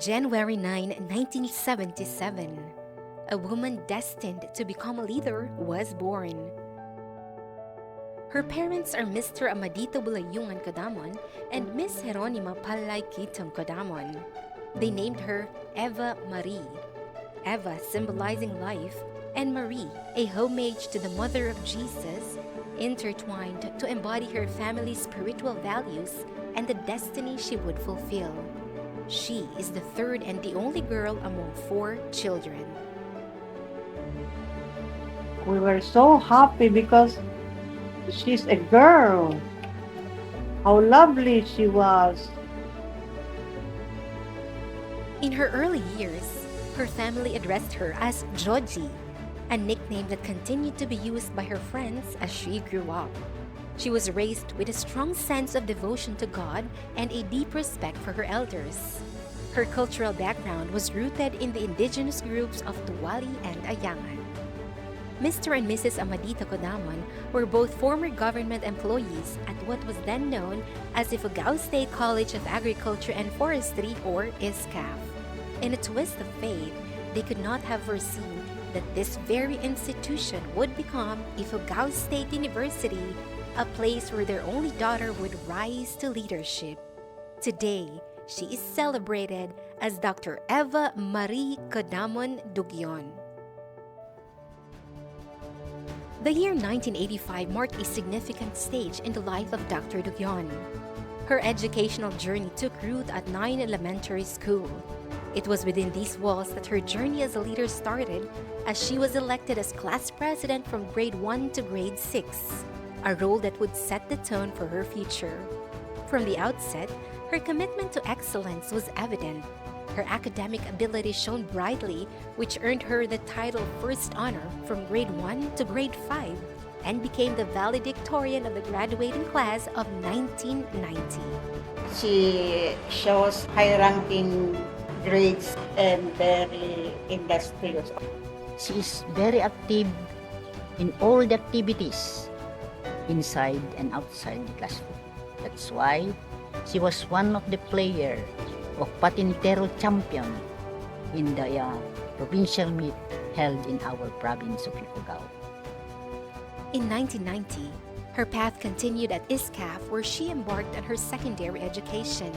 January 9, 1977, a woman destined to become a leader was born. Her parents are Mr. Amadito Bulayungan Codamon and Miss Jeronima Palay Kitong Codamon. They named her Eva Marie, Eva symbolizing life, and Marie, a homage to the Mother of Jesus, intertwined to embody her family's spiritual values and the destiny she would fulfill. She is the third and the only girl among 4 children. We were so happy because she's a girl. How lovely she was. In her early years, her family addressed her as Joji, a nickname that continued to be used by her friends as she grew up. She was raised with a strong sense of devotion to God and a deep respect for her elders. Her cultural background was rooted in the indigenous groups of Tuwali and Ayangan. Mr. and Mrs. Amadito Codamon were both former government employees at what was then known as Ifugao State College of Agriculture and Forestry, or ISCAF. In a twist of fate, they could not have foreseen that this very institution would become Ifugao State University, a place where their only daughter would rise to leadership. Today, she is celebrated as Dr. Eva Marie Codamon-Dugyon. The year 1985 marked a significant stage in the life of Dr. Dugyon. Her educational journey took root at 9 Elementary School. It was within these walls that her journey as a leader started, as she was elected as class president from grade 1 to grade 6, a role that would set the tone for her future. From the outset, her commitment to excellence was evident. Her academic ability shone brightly, which earned her the title First Honor from grade 1 to grade 5, and became the valedictorian of the graduating class of 1990. She shows high-ranking grades and very industrious. She is very active in all the activities inside and outside the classroom. That's why she was one of the players of Patinitero champion in the provincial meet held in our province of Ifugao. In 1990, her path continued at ISCAF, where she embarked on her secondary education.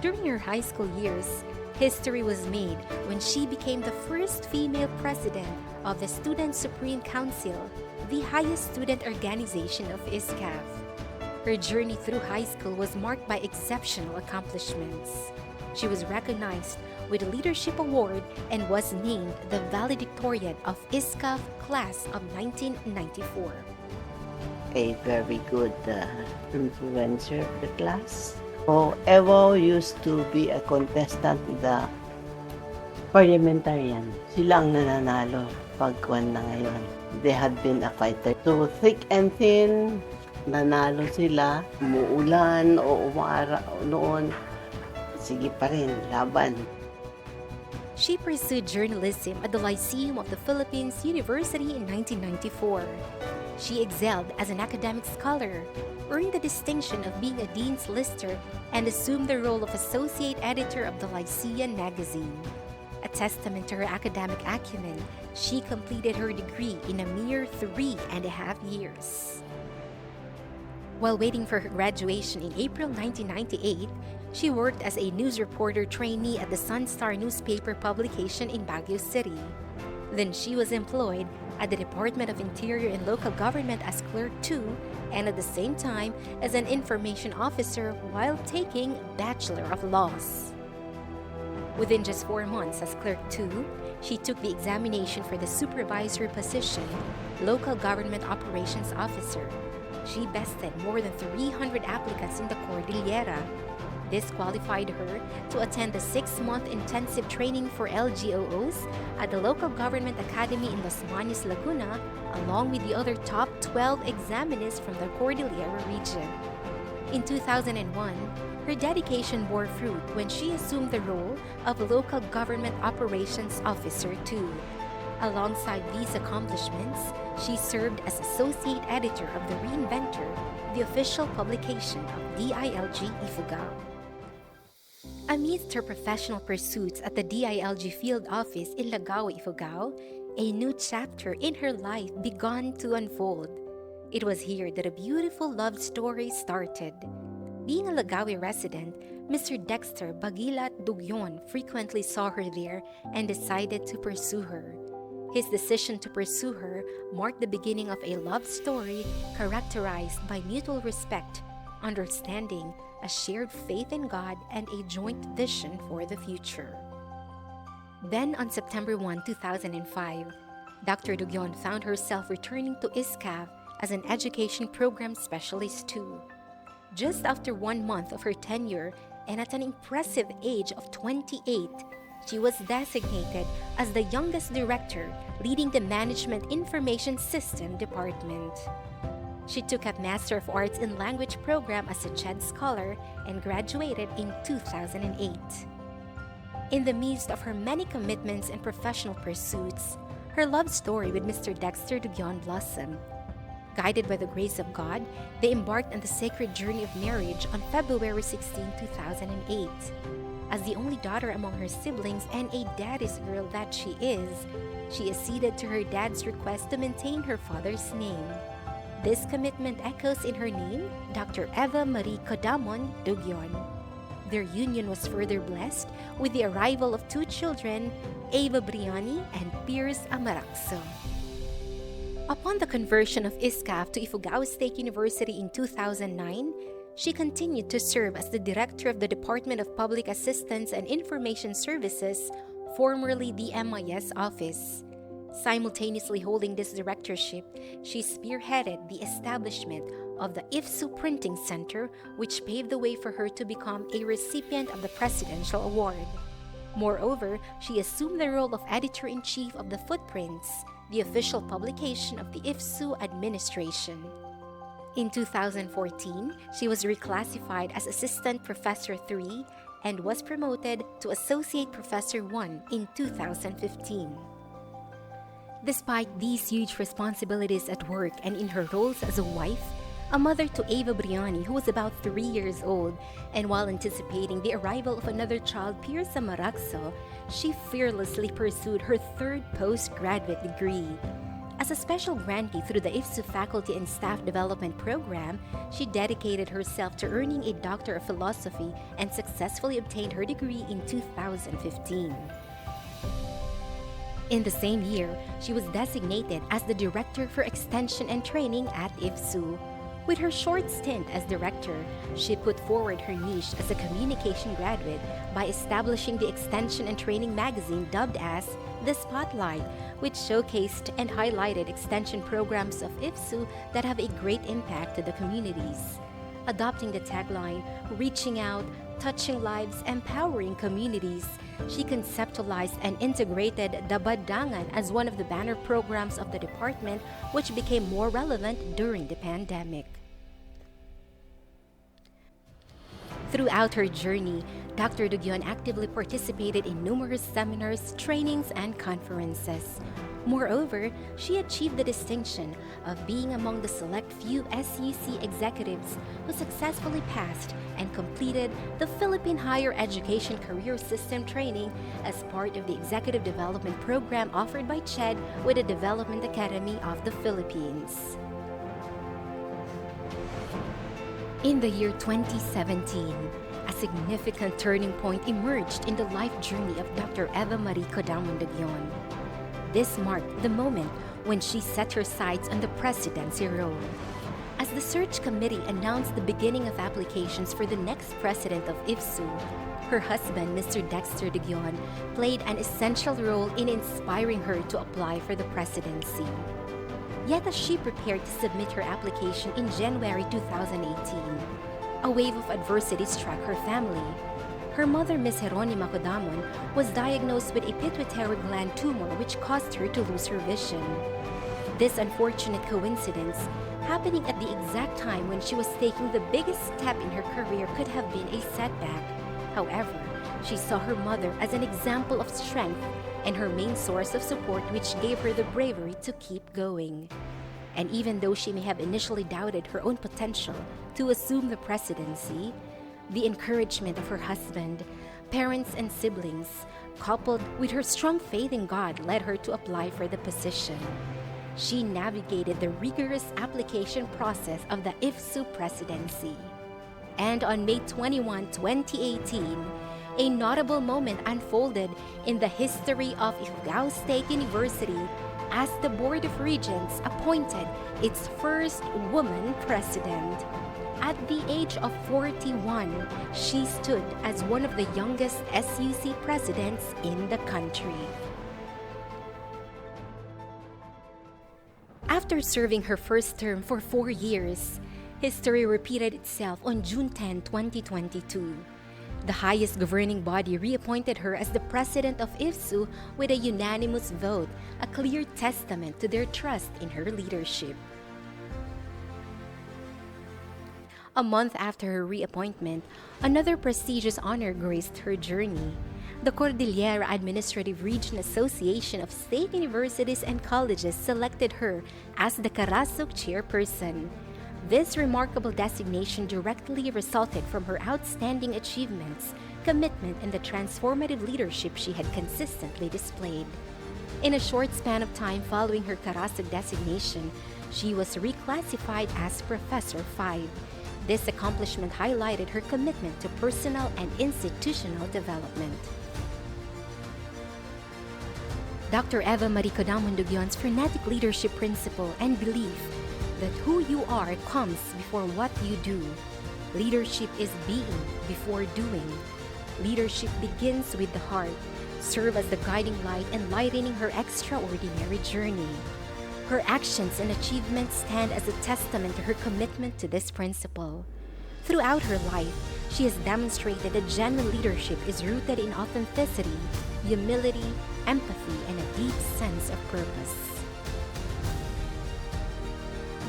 During her high school years, history was made when she became the first female president of the Student Supreme Council, the highest student organization of ISCAF. Her journey through high school was marked by exceptional accomplishments. She was recognized with a leadership award and was named the valedictorian of ISCAF class of 1994. A very good influencer of the class. Eva used to be a contestant in the parliamentarian. Sila ang nananalo pagkuhan na ngayon. They had been a fighter. So thick and thin, nanalo sila. Umuulan o umaara noon. Sige pa rin, laban. She pursued journalism at the Lyceum of the Philippines University in 1994. She excelled as an academic scholar, earned the distinction of being a Dean's Lister, and assumed the role of associate editor of the Lyceum magazine. A testament to her academic acumen, she completed her degree in a mere 3.5 years. While waiting for her graduation in April 1998, she worked as a news reporter trainee at the Sunstar newspaper publication in Baguio City. Then she was employed at the Department of Interior and Local Government as Clerk 2, and at the same time as an information officer while taking Bachelor of Laws. Within just 4 months as Clerk 2, she took the examination for the supervisory position, Local Government Operations Officer. She bested more than 300 applicants in the Cordillera. This qualified her to attend the 6-month intensive training for LGOOs at the Local Government Academy in Los Baños, Laguna, along with the other top 12 examinees from the Cordillera region. In 2001, her dedication bore fruit when she assumed the role of Local Government Operations Officer 2. Alongside these accomplishments, she served as associate editor of The Reinventor, the official publication of DILG Ifugao. Amidst her professional pursuits at the DILG field office in Lagaw, Ifugao, a new chapter in her life began to unfold. It was here that a beautiful love story started. Being a Lagawi resident, Mr. Dexter Bagilat-Dugyon frequently saw her there and decided to pursue her. His decision to pursue her marked the beginning of a love story characterized by mutual respect, understanding, a shared faith in God, and a joint vision for the future. Then on September 1, 2005, Dr. Dugyon found herself returning to ISCAF as an education program specialist too. Just after 1 month of her tenure and at an impressive age of 28, she was designated as the youngest director leading the Management Information System Department. She took up Master of Arts in Language program as a CHED scholar and graduated in 2008. In the midst of her many commitments and professional pursuits, her love story with Mr. Dexter Dugyon blossomed. Guided by the grace of God, they embarked on the sacred journey of marriage on February 16, 2008. As the only daughter among her siblings and a daddy's girl that she acceded to her dad's request to maintain her father's name. This commitment echoes in her name, Dr. Eva Marie Codamon-Dugyon. Their union was further blessed with the arrival of 2 children, Eva Briani and Pierce Amaraxo. Upon the conversion of ISCAF to Ifugao State University in 2009, she continued to serve as the director of the Department of Public Assistance and Information Services, formerly the MIS office. Simultaneously holding this directorship, she spearheaded the establishment of the IFSU Printing Center, which paved the way for her to become a recipient of the Presidential Award. Moreover, she assumed the role of editor-in-chief of the Footprints, the official publication of the IFSU administration. In 2014, she was reclassified as Assistant Professor 3 and was promoted to Associate Professor 1 in 2015. Despite these huge responsibilities at work and in her roles as a wife, a mother to Eva Briani, who was about 3 years old, and while anticipating the arrival of another child, Pierce Amaraxo, she fearlessly pursued her 3rd postgraduate degree. As a special grantee through the IFSU Faculty and Staff Development Program, she dedicated herself to earning a Doctor of Philosophy and successfully obtained her degree in 2015. In the same year, she was designated as the Director for Extension and Training at IFSU. With her short stint as director, she put forward her niche as a communication graduate by establishing the extension and training magazine dubbed as The Spotlight, which showcased and highlighted extension programs of IFSU that have a great impact to the communities. Adopting the tagline, "Reaching Out, Touching Lives, Empowering Communities," she conceptualized and integrated the Badangan as one of the banner programs of the department, which became more relevant during the pandemic. Throughout her journey, Dr. Dugyon actively participated in numerous seminars, trainings, and conferences. Moreover, she achieved the distinction of being among the select few SUC executives who successfully passed and completed the Philippine Higher Education Career System training as part of the Executive Development Program offered by CHED with the Development Academy of the Philippines. In the year 2017, a significant turning point emerged in the life journey of Dr. Eva Marie Codamon-Dugyon. This marked the moment when she set her sights on the presidency role. As the search committee announced the beginning of applications for the next president of IFSU, her husband, Mr. Dexter Dugyon, played an essential role in inspiring her to apply for the presidency. Yet as she prepared to submit her application in January 2018, a wave of adversity struck her family. Her mother, Ms. Jeronima Codamon, was diagnosed with a pituitary gland tumor which caused her to lose her vision. This unfortunate coincidence, happening at the exact time when she was taking the biggest step in her career, could have been a setback. However, she saw her mother as an example of strength and her main source of support, which gave her the bravery to keep going. And even though she may have initially doubted her own potential to assume the presidency, the encouragement of her husband, Parents and siblings, coupled with her strong faith in God, led her to apply for the position. She navigated the rigorous application process of the IFSU presidency. And on May 21, 2018, a notable moment unfolded in the history of Ifugao State University as the Board of Regents appointed its first woman president. At the age of 41, she stood as one of the youngest SUC presidents in the country. After serving her first term for 4 years, history repeated itself on June 10, 2022. The highest governing body reappointed her as the president of IFSU with a unanimous vote, a clear testament to their trust in her leadership. A month after her reappointment, another prestigious honor graced her journey. The Cordillera Administrative Region Association of State Universities and Colleges selected her as the Karasuk chairperson. This remarkable designation directly resulted from her outstanding achievements, commitment, and the transformative leadership she had consistently displayed. In a short span of time following her Karasuk designation, she was reclassified as Professor 5. This accomplishment highlighted her commitment to personal and institutional development. Dr. Eva Marie Codamon-Dugyon's frenetic leadership principle and belief that who you are comes before what you do. Leadership is being before doing. Leadership begins with the heart, serve as the guiding light enlightening her extraordinary journey. Her actions and achievements stand as a testament to her commitment to this principle. Throughout her life, she has demonstrated that genuine leadership is rooted in authenticity, humility, empathy, and a deep sense of purpose.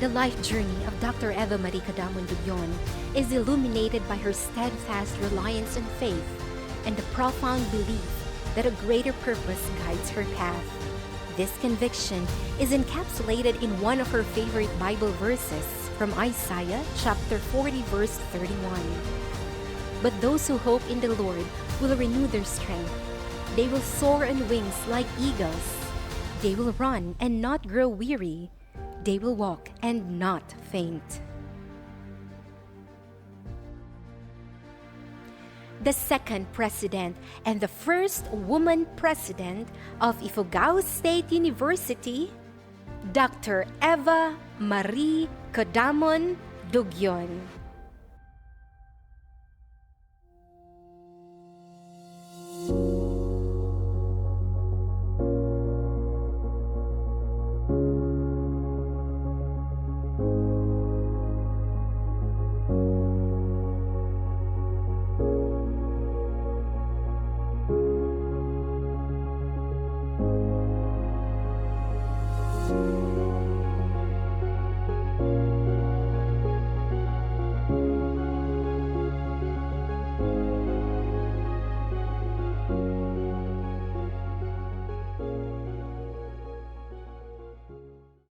The life journey of Dr. Eva Marie Codamon-Dugyon is illuminated by her steadfast reliance on faith and the profound belief that a greater purpose guides her path. This conviction is encapsulated in one of her favorite Bible verses from Isaiah chapter 40 verse 31. But those who hope in the Lord will renew their strength. They will soar on wings like eagles. They will run and not grow weary. They will walk and not faint. The second president and the first woman president of Ifugao State University, Dr. Eva Marie Codamon-Dugyon.